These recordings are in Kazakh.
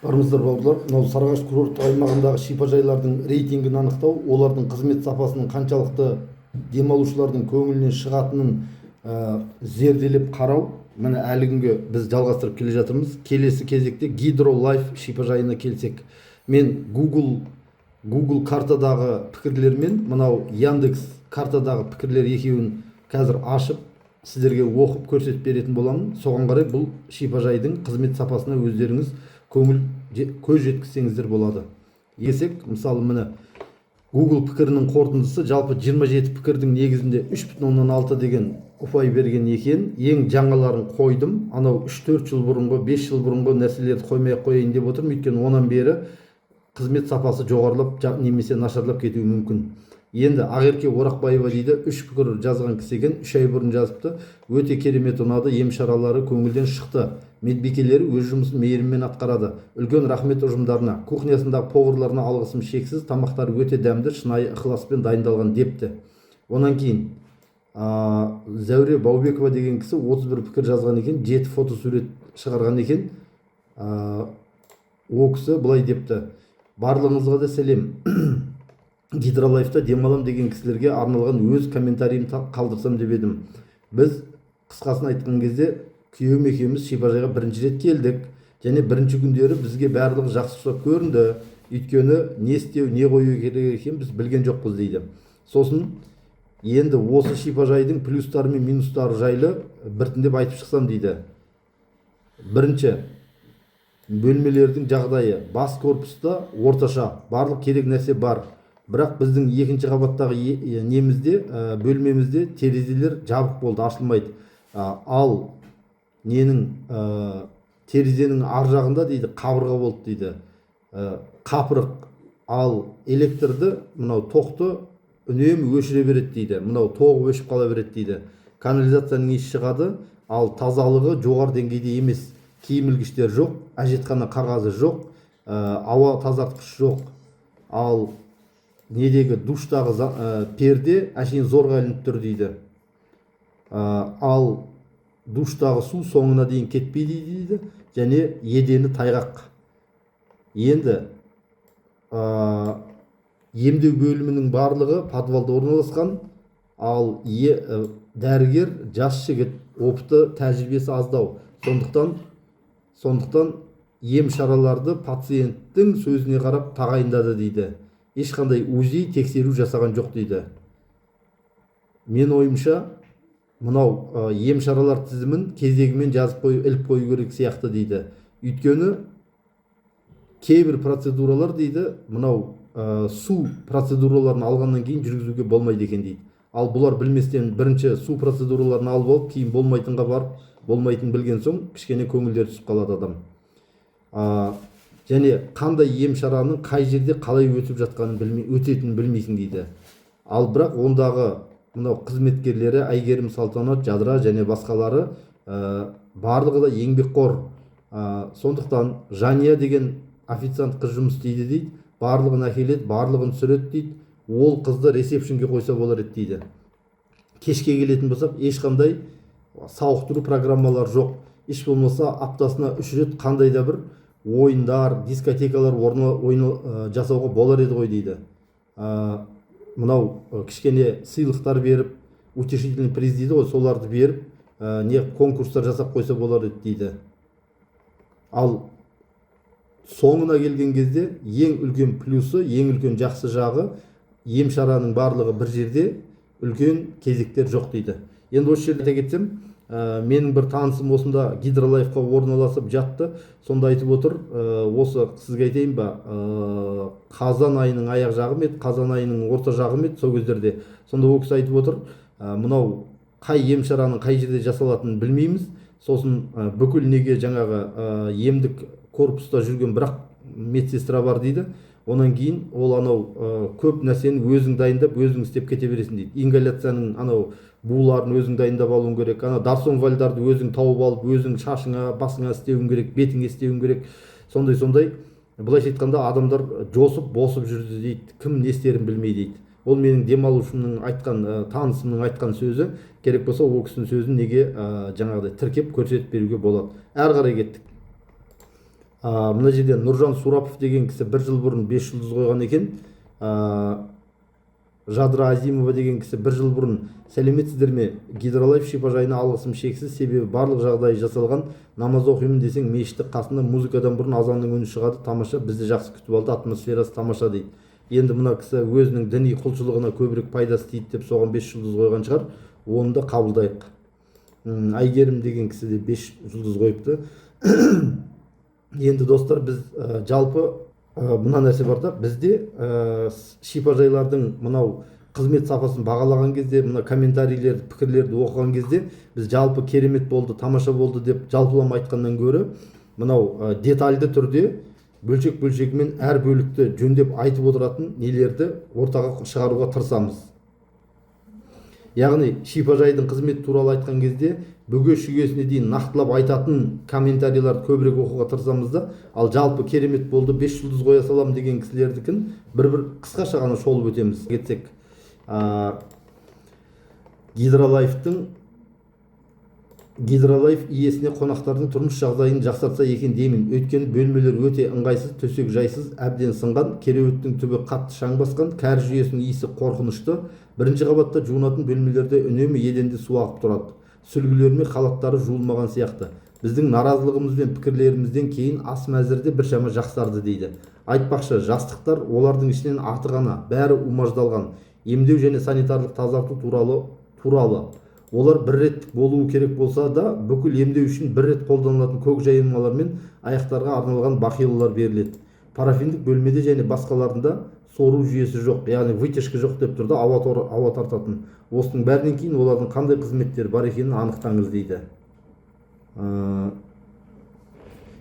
Армысыздар бауырлар. Мынау Сарыағаш курорттық аймағындағы шипажайлардың рейтингін анықтау, олардың қызмет сапасының қаншалықты демалушылардың көңілінен шығатынын зерделеп қарау. Міне әлі күнге біз жалғастырып келе жатырмыз. Келесі кезекте Гидро Лайф шипажайына келсек, мен Google картадағы пікірлер мен мынау Яндекс картадағы пікірлер екеуін қазір ашып сіздерге оқып көрсетіп беретін боламын. Соған қарай бұл шипажайдың қызмет сапасына өздеріңіз көз жеткізсеңіздер болады. Есек, мысалы міне Google пікірінің қорытындысы жалпы 27 пікірдің негізінде 3,6 деген ұпай берген екен. Ең жаңаларын қойдым. Анау 3-4 жыл бұрынғы, 5 жыл бұрынғы нәрселерді қоймай-ақ қояйын деп отырмын. Өйткені онан бері қызмет сапасы жоғарылап немесе нашарлап кетуі мүмкін. Енді Ақерке Орақбаева дейді, 3 пікір жазған кісі екен, 3 ай бұрын жазыпты. Өте керемет ұнады, ем шаралары көңілден шықты. Медбикелері өз жұмысын мейіріммен атқарады. Үлкен рахмет ұжымдарына, кухнясындағы поварларына алғысым шексіз, тамақтары өте дәмді, шынайы ықыласпен дайындалған депті. Онан кейін Зәуре Баубекова деген кісі 31 пікір жазған екен, 7 фотосурет шығарған екен. О кісі былай депті: барлығыңызға да сәлем. Гидролайфта демалам деген кісілерге арналған өз комментарийімді қалдырсам деп едім. Біз қысқасын айтқан кезде күйеуім екеуміз шипажайға бірінші рет келдік, және бірінші күндері бізге барлығы жақсы ұқсап көрінді. Өйткені не істеу, не қою керек екенін біз білген жоқпыз дейді. Сосын енді осы шипажайдың плюстары мен минустары жайлы біртіндеп айтып шықсам дейді. Бірінші, бөлмелердің жағдайы. Бас корпуста орташа барлық керек нәрсе бар. Бірақ біздің екінші қабаттағы бөлмемізде терезелер жабық болды, ашылмайды. Ал терезенің ар жағында дейді қабырға болды дейді, қапырық. Ал электрді, мынау тоқты үнемі өшіре береді дейді. Мынау тоғы өшіп қала береді дейді. Канализацияның иісі шығады, ал тазалығы жоғары деңгейде емес. Киім ілгіштер жоқ, әжетхана қағазы жоқ, ауа тазартқыш жоқ. Ал недегі душтағы перде әшейін зорға ілініп тұр дейді. Ал душтағы су соңына дейін кетпейді дейді, және едені тайғақ. Енді емдеу бөлімінің барлығы подвалда орналасқан. Ал дәрігер жас жігіт, опыты, тәжірибесі аздау. Сондықтан ем шараларды пациенттің сөзіне қарап тағайындады дейді. Ешқандай УЗИ тексеру жасаған жоқ дейді. Мен ойымша, мынау ем шаралар тізімін кезегімен жазып іліп қою керек сияқты дейді. Өйткені кейбір процедуралар дейді, мынау су процедураларын алғаннан кейін жүргізуге болмайды екен дейді. Ал бұлар білместен бірінші су процедураларын алып алып, кейін болмайтынға барып, болмайтын білген соң кішкене көңілдері түсіп қалады адам. Және қандай ем шараның қай жерде қалай өтетінін білмейсің дейді. Ал бірақ ондағы мынау қызметкерлері Әйгерім, Салтанат, Жадыра және басқалары барлығы да еңбекқор. Сондықтан Жания деген официант қыз жұмыс істейді дейді. Барлығын әкеледі, барлығын түсіреді дейді. Ол қызды ресепшнге қойса болар еді дейді. Кешке келетін болсақ, ешқандай сауықтыру программалар жоқ. Еш болмаса аптасына 3 рет қандай да бір ойындар, дискотекалар жасауға болар еді ғой дейді. Мынау кішкене сыйлықтар беріп, утешительный приз дейді ғой, соларды беріп, конкурстар жасап қойса болар еді дейді. Ал соңына келген кезде ең үлкен плюсы, ең үлкен жақсы жағы, ем шараның барлығы бір жерде, үлкен кезектер жоқ дейді. Енді осы жерде кетсем, менің бір танысым осында Гидролайфқа орналасып жатты. Сонда айтып отыр, осы сізге айтайын ба, қазан айының аяқ жағы ма еді, қазан айының орта жағы ма еді, сол кездерде. Сонда ол кісі айтып отыр, мынау қай ем шараның қай жерде жасалатынын білмейміз. Сосын бүкіл неге жаңағы емдік корпуста жүрген бірақ медсестра бар дейді. Онан кейін ол анау көп нәрсені өзің дайындап, өзің істеп кете бересің дейді. Ингаляцияның анау буларын өзің дайындап алуың керек. Дарсон вальдарды өзің тауып алып, өзің шашыңа, басыңа істеуің керек, бетіңе істеуің керек. Сондай. Былайша айтқанда адамдар жосып, босып жүрді дейді. Кім не істерін білмей дейді. Ол менің демалушымның айтқан, танысымның айтқан сөзі. Керек болса ол кісінің сөзін неге жаңағыдай тіркеп көрсетіп беруге болады. Әрі қарай кеттік. Мына жерде Нұржан Сурапов деген кісі 1 жыл бұрын 5 жұлдыз қойған екен. Жадыра Азимова деген кісі 1 жыл бұрын сәлеметсіздер ме, Гидролайф шипажайына алғысым шексіз, себебі барлық жағдай жасалған. Намаз оқимын десең мешітті қасында музыкадан бұрын азанның үні шығады, тамаша, бізді жақсы күтіп алды, атмосферасы тамаша дейді. Енді мына кісі өзінің діни құлшылығына көбірек пайдасы тиді деп соған 5 жұлдыз қойған шығар, оны да қабылдайық. Айгерім деген кісі де 5 жұлдыз қойыпты. Енді достар, біз жалпы мына нәрсе бар да, бізде шипажайлардың мынау қызмет сапасын бағалаған кезде, мына комментарийлерді, пікірлерді оқыған кезде, біз жалпы керемет болды, тамаша болды деп жалпылама айтқаннан гөрі, мынау детальды түрде бөлшек-бөлшегімен әр бөлікті жөндеп айтып отыратын нелерді ортаға шығаруға тырысамыз. Яғни шипажайдың қызметі туралы айтқан кезде бүге-шүгесіне дейін нақтылап айтатын комментарийларды көбірек оқуға тырысамыз да, ал жалпы керемет болды 5 жұлдыз қоя салам деген кісілердікін бір қысқаша ғана шолып өтеміз. Кетсек, Гидролайф иесіне қонақтардың тұрмыс жағдайын жақсартса екен деймін. Өйткені бөлмелер өте ыңғайсыз, төсек жайсыз, әбден сынған, кереуеттің түбі қатты шаң басқан, кәріз жүйесінің иісі қорқынышты. Бірінші қабатта жуынатын бөлмелерде үнемі еденде су ағып тұрады. Сүлгілер мен халаттары жуылмаған сияқты. Біздің наразылығымыз бен пікірлерімізден кейін ас мәзірде біршама жақсарды дейді. Айтпақшы, жастықтар олардың ішінен аты ғана, бәрі умаждалған. Емдеу және санитарлық тазарту туралы. Олар бір реттік болуы керек болса да, бүкіл емдеу үшін бір рет қолданылатын көк жайылмалар мен аяқтарға арналған бақилалар беріледі. Парафиндік бөлмеде және басқаларында сору жүйесі жоқ, яғни вытяжка жоқ деп тұрды, ауа тартатын. Осының бәрінен кейін олардың қандай қызметтері бар екенін анықтаңыз дейді.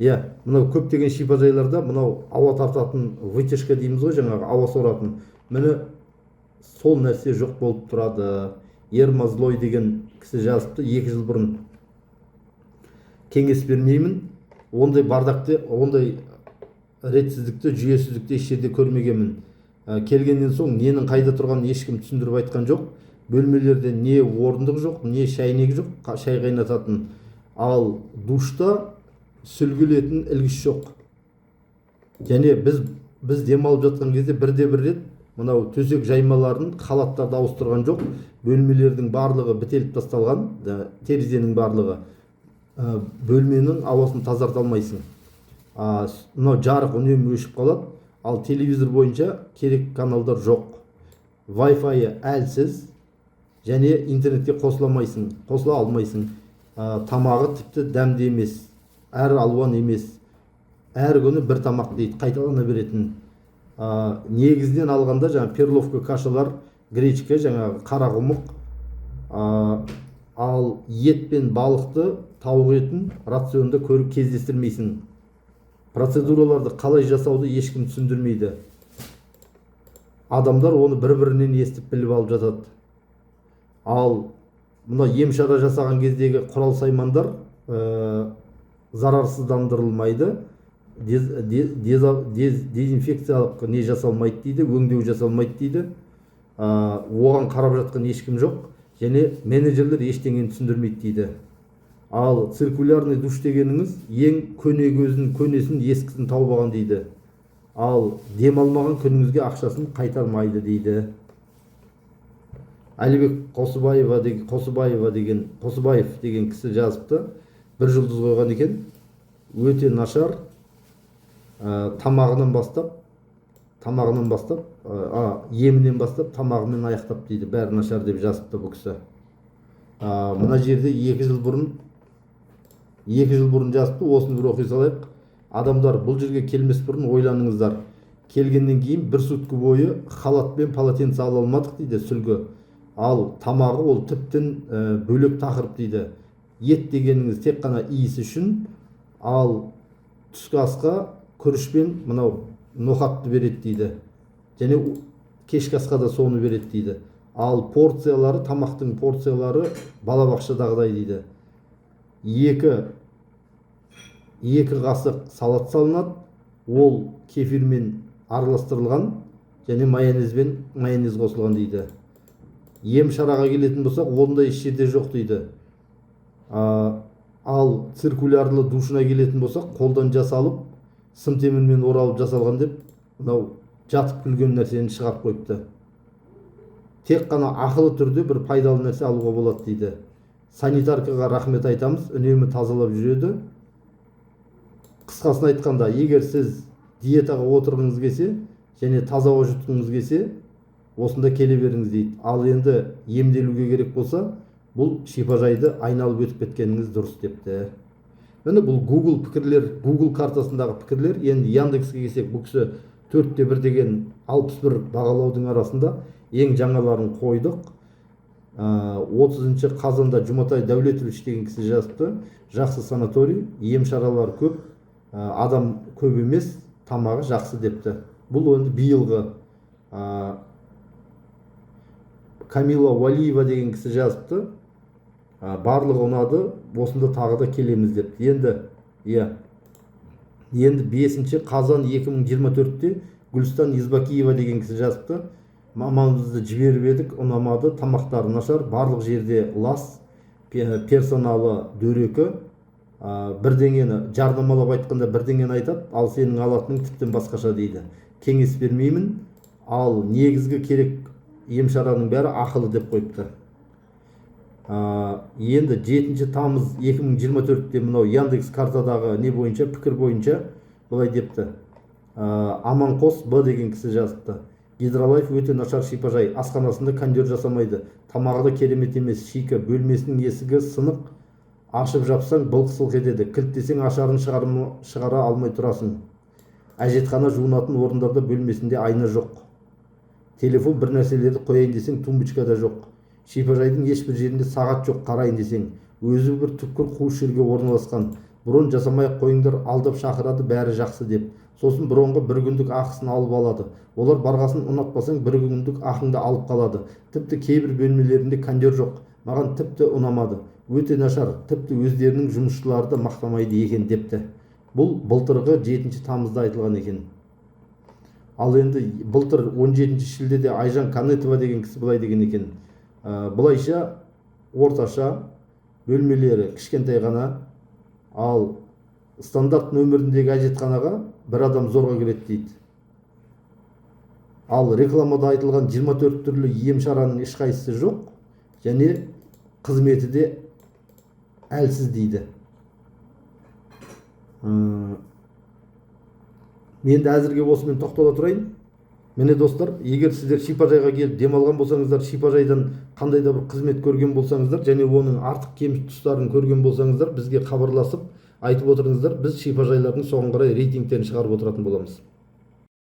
Мынау көптеген шипажайларда мынау ауа тартатын вытяжка дейміз ғой, жаңағы ауа соратын. Міне сол нәрсе жоқ болып тұрады. Ермазлой деген кісі жазыпты, 2 жыл бұрын. Кеңес бермеймін, ондай бардақты, ондай ретсіздікті, жүйесіздікті еш жерде көрмегенмін. Келгеннен соң ненің қайда тұрғанын ешкім түсіндіріп айтқан жоқ. Бөлмелерде не орындық жоқ, не шайнек жоқ, шай қайнататын. Ал душта сүлгілетін ілгіш жоқ. Және біз демалып жатқан кезде бірде-бір рет мынау төсек жаймаларын, халаттарды ауыстырған жоқ. Бөлмелердің барлығы бітеліп тасталған, терезенің барлығы. Бөлменің ауасын тазарта алмайсың. Мынау жарық үнемі өшіп қалады, ал телевизор бойынша керек каналдар жоқ. Wi-Fi әлсіз және интернетке қосыла алмайсың. Тамағы тіпті дәмді емес, әр алуан емес. Әр күні бір тамақ дейді, қайталана беретін. Негізінен алғанда жаңа перловка кашалар, гречка, жаңа қарақұмық, ал ет пен балықты, тауық етін рационда көріп кездестірмейсің. Процедураларды қалай жасауды ешкім түсіндірмейді. Адамдар оны бір-бірінен естіп біліп алып жатады. Ал мына ем-шара жасаған кездегі құрал саймандар зарарсыздандырылмайды, дезинфекциялық не жасалмайды дейді, өңдеу жасалмайды дейді. Оған қарап жатқан ешкім жоқ, және менеджерлер ештеңені түсіндірмейді дейді. Ал циркулярный душ дегеніңіз ең көнесін ескісін тауып алған дейді. Ал демалмаған күніңізге ақшасын қайтармайды дейді. Әлібек Қосыбаев деген кісі жазыпты, 1 жұлдыз қойған екен. Өте нашар, тамағынан бастап, емінен бастап, тамағымен аяқтап дейді. Бәрі нашар деп жазыпты бұл кісі. Мына жерде 2 жыл бұрын жазыпты, осыны бір оқи салайық. Адамдар, бұл жерге келмес бұрын ойланыңыздар. Келгеннен кейін 1 сутка бойы халат пен полотенце ала алмадық дейді, сүлгі. Ал тамағы ол тіптен бөлек тақырып дейді. Ет дегеніңіз тек қана иісі үшін, ал түскі асқа күрішпен мынау ноқатты береді дейді. Және кешкі асқа да соны береді дейді. Ал порциялары, тамақтың порциялары балабақшадағыдай дейді. 2 қасық салат салынады, ол кефирмен араластырылған және майонез қосылған дейді. Ем шараға келетін болсақ, онда еш жерде жоқ дейді. Ал циркулярлы душына келетін болсақ, қолдан жасалып, сым темірмен оралып жасалған деп мынау жатып күлген нәрсені шығарып қойыпты. Тек қана ақылы түрде бір пайдалы нәрсе алуға болады дейді. Санитаркаға рахмет айтамыз, үнемі тазалап жүреді. Қысқасын айтқанда, егер сіз диетаға отырғыңыз келсе және таза ауа жұтқыңыз келсе, осында келе беріңіз дейді. Ал енді емделуге керек болса, бұл шипажайды айналып өтіп кеткеніңіз дұрыс депті. Міне бұл Google пікірлер, Google картасындағы пікірлер. Енді Яндекске келсек, бұл кісі 4/1 деген 61 бағалаудың арасында ең жаңаларын қойдық. 30 қазанда Жұматай Дәулетович деген кісі жазыпты. Жақсы санаторий, ем шаралары көп, адам көп емес, тамағы жақсы депті. Бұл енді биылғы. Камила Валиева деген кісі жазыпты. Барлығы ұнады, осында тағы да келеміз депті. Енді 5 қазан 2024-те Гүлстан Избакиева деген кісі жазыпты. Мамамызды жіберіп едік, ұнамады, тамақтары нашар, барлық жерде лас, персоналы дөрекі, бірдеңені жарнамалап айтқанда бірдеңені айтады, ал сенің алатының тіптен басқаша дейді. Кеңес бермеймін, ал негізгі керек ем-шараның бәрі ақылы деп қойыпты. Енді 7 тамыз 2024-те мынау Яндекс картадағы не бойынша, пікір бойынша былай депті. Аманқос Б деген кісі жазыпты. Гидролайф өте нашар шипажай, асханасында кондер жасамайды, тамағы да керемет емес, шикі, бөлмесінің есігі сынық, ашып жапсаң былқ-сылқ етеді, кілттесең ашарын шығара алмай тұрасың. Әжетхана жуынатын орындарда бөлмесінде айна жоқ. Телефон бір нәрселерді қояйын десең тумбочкада жоқ. Шипажайдың ешбір жерінде сағат жоқ, қарайын десең. Өзі бір түпкір қуыс жерге орналасқан. Бұрын жасамай қойыңдар, алдап шақырады, бәрі жақсы деп. Сосын бұрынғы бір күндік ақысын алып алады. Олар барғасын ұнатпасаң бір күндік ақыңды алып қалады. Тіпті кейбір бөлмелерінде кондер жоқ. Маған тіпті ұнамады. Өте нашар, тіпті өздерінің жұмысшылары да мақтамайды екен депті. Бұл былтырғы 7 тамызда айтылған екен. Ал енді былтыр 17 шілдеде Айжан Канетова деген кісі былай деген екен. Бұлайша орташа бөлмелері кішкентай ғана, ал стандарт нөміріндегі әжетханаға бір адам зорға келеді дейді. Ал рекламада айтылған 24 түрлі ем шараның ешқайсысы жоқ, және қызметі де әлсіз дейді. Мен де әзірге осымен тоқтала тұрайын. Міне достар, егер сіздер шипажайға келіп демалған болсаңыздар, шипажайдан қандай да бір қызмет көрген болсаңыздар, және оның артық кем тұстарын көрген болсаңыздар, бізге хабарласып айтып отырыңыздар. Біз шипажайлардың соған қарай рейтингтерін шығарып отыратын боламыз.